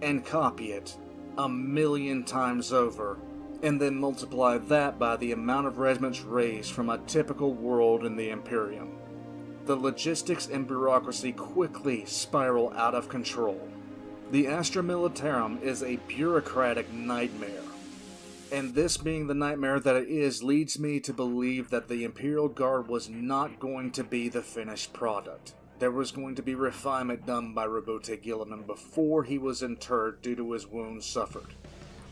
and copy it 1,000,000 times over, and then multiply that by the amount of regiments raised from a typical world in the Imperium. The logistics and bureaucracy quickly spiral out of control. The Astra Militarum is a bureaucratic nightmare. And this being the nightmare that it is leads me to believe that the Imperial Guard was not going to be the finished product. There was going to be refinement done by Roboute Guilliman before he was interred due to his wounds suffered.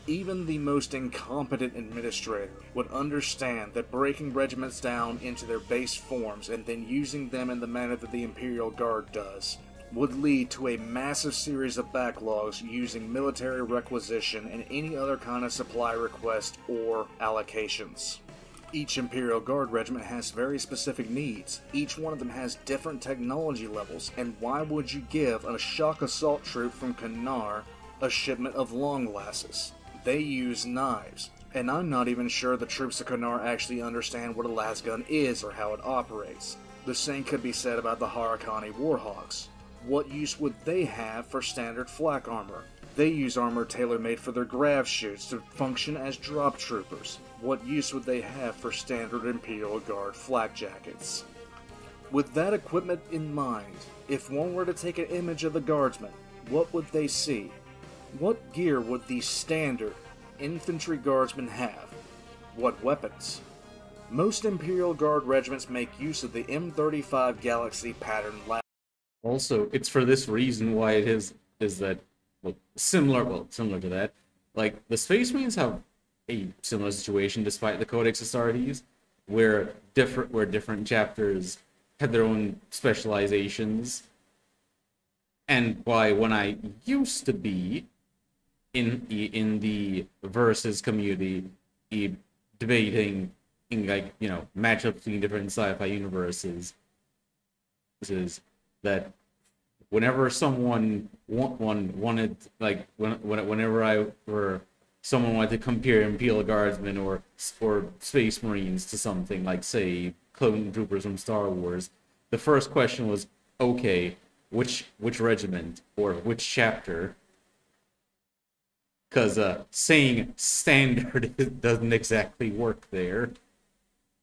Even the most incompetent administrator would understand that breaking regiments down into their base forms and then using them in the manner that the Imperial Guard does would lead to a massive series of backlogs using military requisition and any other kind of supply request or allocations. Each Imperial Guard regiment has very specific needs. Each one of them has different technology levels, and why would you give a shock assault troop from Kanar a shipment of long lasses? They use knives, and I'm not even sure the troops of Kanar actually understand what a lasgun is or how it operates. The same could be said about the Harakani Warhawks. What use would they have for standard flak armor? They use armor tailor-made for their grav chutes to function as drop troopers. What use would they have for standard Imperial Guard flak jackets? With that equipment in mind, if one were to take an image of the Guardsmen, what would they see? What gear would the standard infantry guardsmen have? What weapons? Most Imperial Guard regiments make use of the M35 Galaxy pattern. Also, it's for this reason why it is that similar to that. Like the Space Marines have a similar situation, despite the Codex Astartes, where different chapters had their own specializations, and why when I used to be in the Versus community debating in like, you know, matchups between different sci-fi universes is that whenever someone wanted, like whenever someone wanted to compare Imperial Guardsmen or Space Marines to something like, say, Clone Troopers from Star Wars, the first question was, okay, which regiment or which chapter? Because saying standard doesn't exactly work there.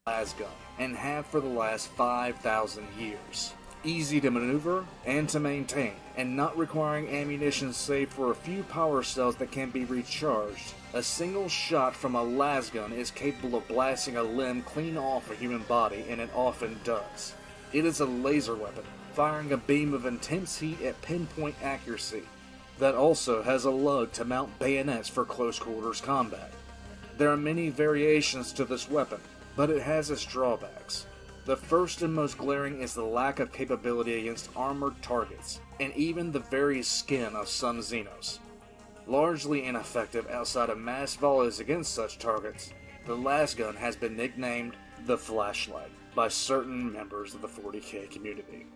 Lasgun, and have for the last 5,000 years. Easy to maneuver and to maintain, and not requiring ammunition save for a few power cells that can be recharged. A single shot from a lasgun is capable of blasting a limb clean off a human body, and it often does. It is a laser weapon, firing a beam of intense heat at pinpoint accuracy, that also has a lug to mount bayonets for close quarters combat. There are many variations to this weapon, but it has its drawbacks. The first and most glaring is the lack of capability against armored targets, and even the very skin of some Xenos. Largely ineffective outside of mass volleys against such targets, the lasgun has been nicknamed the Flashlight by certain members of the 40k community.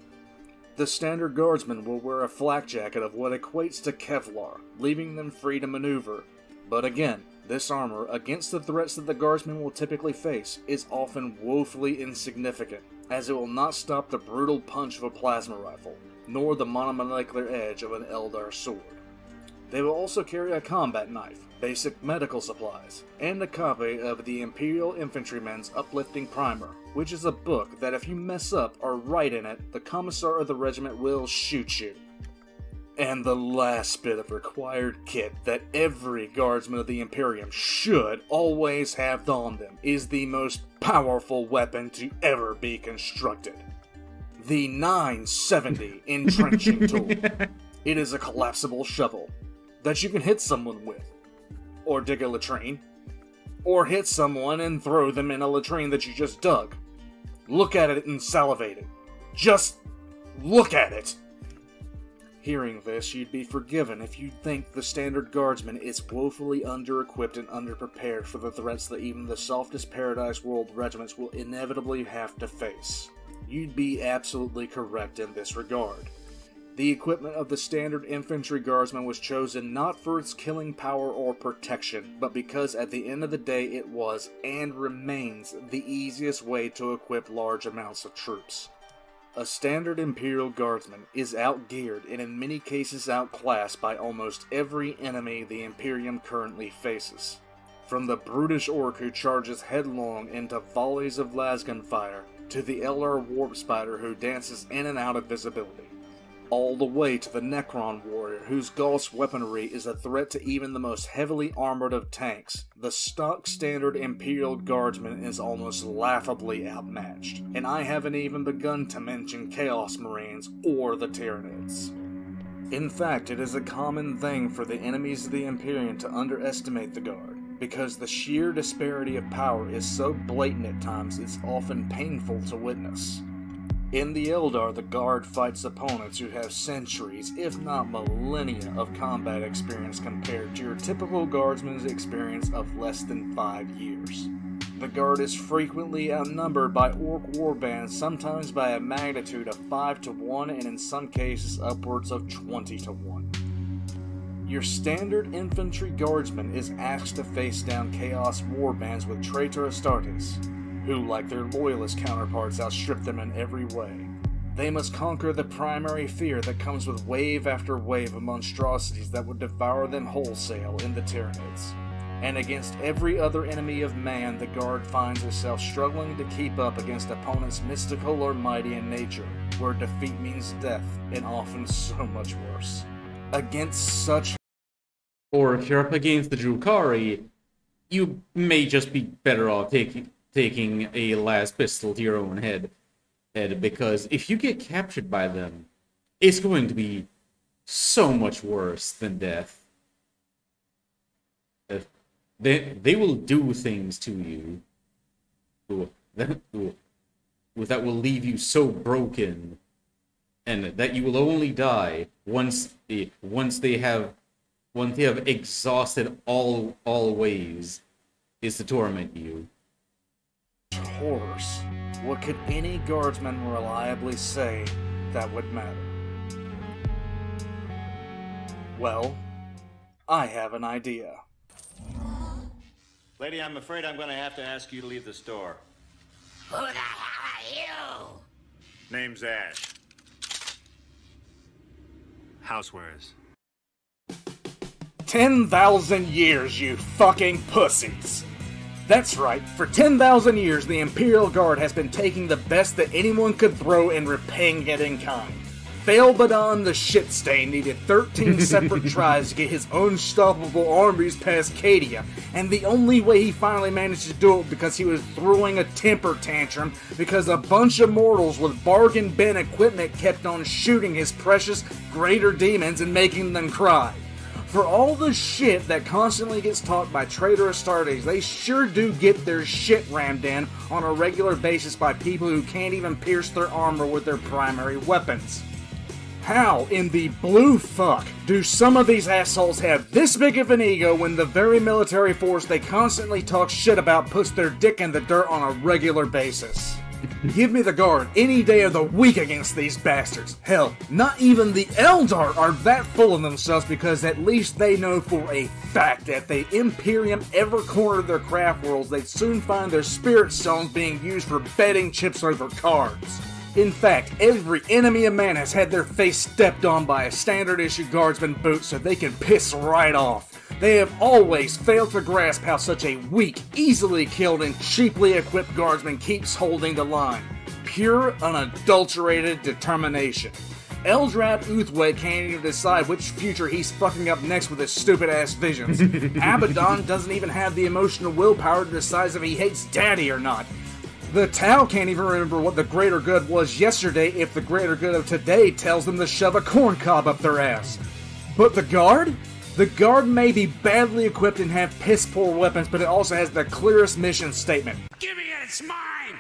The standard guardsman will wear a flak jacket of what equates to Kevlar, leaving them free to maneuver. But again, this armor, against the threats that the guardsman will typically face, is often woefully insignificant, as it will not stop the brutal punch of a plasma rifle, nor the monomolecular edge of an Eldar sword. They will also carry a combat knife, basic medical supplies, and a copy of the Imperial Infantryman's Uplifting Primer, which is a book that if you mess up or write in it, the commissar of the regiment will shoot you. And the last bit of required kit that every guardsman of the Imperium should always have on them is the most powerful weapon to ever be constructed. The 970 Entrenching Tool. It is a collapsible shovel that you can hit someone with, or dig a latrine, or hit someone and throw them in a latrine that you just dug. Look at it and salivate it. Just look at it! Hearing this, you'd be forgiven if you think the standard guardsman is woefully under-equipped and underprepared for the threats that even the softest Paradise World regiments will inevitably have to face. You'd be absolutely correct in this regard. The equipment of the standard infantry guardsman was chosen not for its killing power or protection, but because at the end of the day it was, and remains, the easiest way to equip large amounts of troops. A standard Imperial Guardsman is outgeared and in many cases outclassed by almost every enemy the Imperium currently faces. From the brutish orc who charges headlong into volleys of lasgun fire, to the Eldar Warp Spider who dances in and out of visibility, all the way to the Necron Warrior whose Gauss weaponry is a threat to even the most heavily armored of tanks, the stock standard Imperial Guardsman is almost laughably outmatched, and I haven't even begun to mention Chaos Marines or the Tyranids. In fact, it is a common thing for the enemies of the Imperium to underestimate the Guard, because the sheer disparity of power is so blatant at times it's often painful to witness. In the Eldar, the Guard fights opponents who have centuries, if not millennia, of combat experience compared to your typical Guardsman's experience of less than 5 years. The Guard is frequently outnumbered by Orc warbands, sometimes by a magnitude of 5 to 1 and in some cases upwards of 20 to 1. Your standard infantry guardsman is asked to face down Chaos warbands with Traitor Astartes, who, like their loyalist counterparts, outstrip them in every way. They must conquer the primary fear that comes with wave after wave of monstrosities that would devour them wholesale in the Tyranids. And against every other enemy of man, the Guard finds itself struggling to keep up against opponents mystical or mighty in nature, where defeat means death, and often so much worse. Against such... Or if you're up against the Drukhari, you may just be better off taking a last pistol to your own head, because if you get captured by them, it's going to be so much worse than death. They will do things to you that will leave you so broken, and that you will only die once they have exhausted all ways is to torment you. horrors. What could any guardsman reliably say that would matter? Well, I have an idea. Lady, I'm afraid I'm going to have to ask you to leave the store. Who the hell are you? Name's Ash. Housewares. 10,000 years, you fucking pussies! That's right, for 10,000 years the Imperial Guard has been taking the best that anyone could throw and repaying it in kind. Failbadon the Shitstain needed 13 separate tries to get his unstoppable armies past Cadia, and the only way he finally managed to do it because he was throwing a temper tantrum because a bunch of mortals with bargain bin equipment kept on shooting his precious greater demons and making them cry. For all the shit that constantly gets taught by traitor Astartes, they sure do get their shit rammed in on a regular basis by people who can't even pierce their armor with their primary weapons. How in the blue fuck do some of these assholes have this big of an ego when the very military force they constantly talk shit about puts their dick in the dirt on a regular basis? Give me the Guard any day of the week against these bastards. Hell, not even the Eldar are that full of themselves because at least they know for a fact that if the Imperium ever cornered their craft worlds, they'd soon find their spirit stones being used for betting chips over cards. In fact, every enemy of man has had their face stepped on by a standard-issue guardsman boot so they can piss right off. They have always failed to grasp how such a weak, easily killed, and cheaply equipped guardsman keeps holding the line. Pure, unadulterated determination. Eldrad Uthway can't even decide which future he's fucking up next with his stupid-ass visions. Abaddon doesn't even have the emotional willpower to decide if he hates Daddy or not. The Tau can't even remember what the greater good was yesterday if the greater good of today tells them to shove a corn cob up their ass. But the Guard? The Guard may be badly equipped and have piss-poor weapons, but it also has the clearest mission statement. Give me it, it's mine!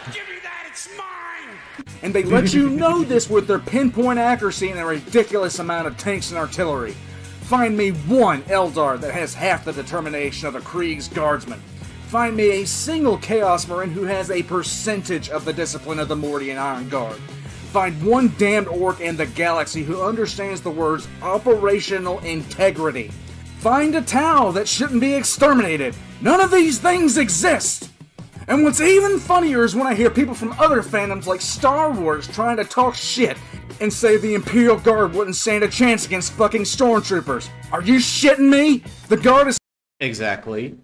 Give me that, it's mine! And they let you know this with their pinpoint accuracy and a ridiculous amount of tanks and artillery. Find me one Eldar that has half the determination of a Krieg's Guardsman. Find me a single Chaos Marine who has a percentage of the discipline of the Mordian Iron Guard. Find one damned orc in the galaxy who understands the words operational integrity. Find a Tau that shouldn't be exterminated. None of these things exist! And what's even funnier is when I hear people from other fandoms like Star Wars trying to talk shit and say the Imperial Guard wouldn't stand a chance against fucking stormtroopers. Are you shitting me? The Guard is Exactly.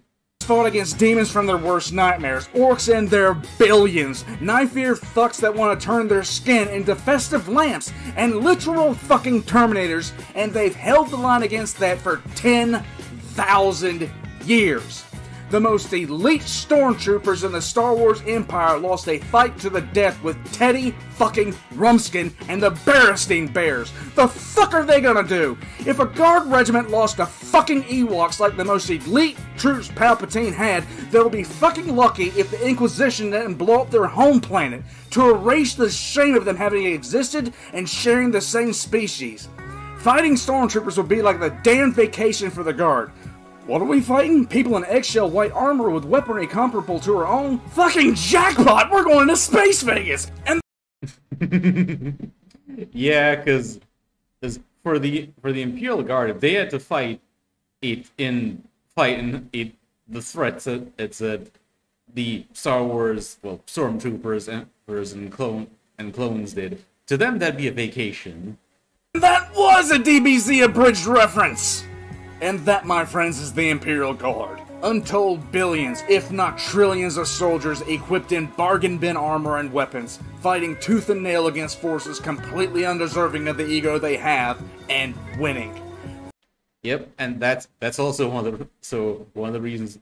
fought against demons from their worst nightmares, orcs in their billions, knife-eared fucks that want to turn their skin into festive lamps, and literal fucking Terminators, and they've held the line against that for 10,000 years. The most elite stormtroopers in the Star Wars Empire lost a fight to the death with Teddy fucking Rumskin and the Berenstain Bears. The fuck are they gonna do? If a Guard regiment lost to fucking Ewoks like the most elite troops Palpatine had, they'll be fucking lucky if the Inquisition didn't blow up their home planet to erase the shame of them having existed and sharing the same species. Fighting stormtroopers would be like the damn vacation for the Guard. What are we fighting? People in eggshell white armor with weaponry comparable to our own? Fucking jackpot! We're going to Space Vegas! And Yeah, because for the Imperial Guard, if they had to fight the threats that the Star Wars, well, stormtroopers, emperors, and clones did, to them that'd be a vacation. that was a DBZ abridged reference! And that, my friends, is the Imperial Guard. Untold billions, if not trillions of soldiers equipped in bargain bin armor and weapons, fighting tooth and nail against forces completely undeserving of the ego they have, and winning. Yep, and that's also one of the reasons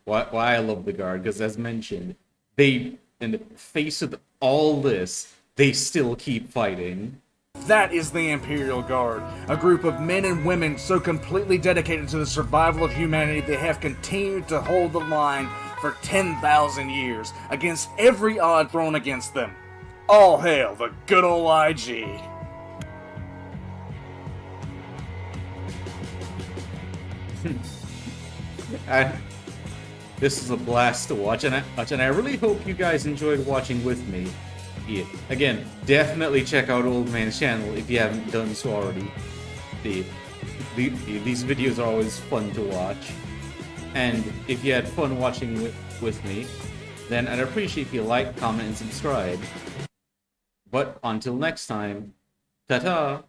why I love the Guard, because as mentioned, they, in the face of all this, they still keep fighting. That is the Imperial Guard, a group of men and women so completely dedicated to the survival of humanity they have continued to hold the line for 10,000 years against every odd thrown against them. All hail the good old IG. This is a blast to watch, and I really hope you guys enjoyed watching with me. Yeah. Again, definitely check out Old Man's channel if you haven't done so already. These videos are always fun to watch. And if you had fun watching with me, then I'd appreciate if you like, comment, and subscribe. But until next time, ta-ta!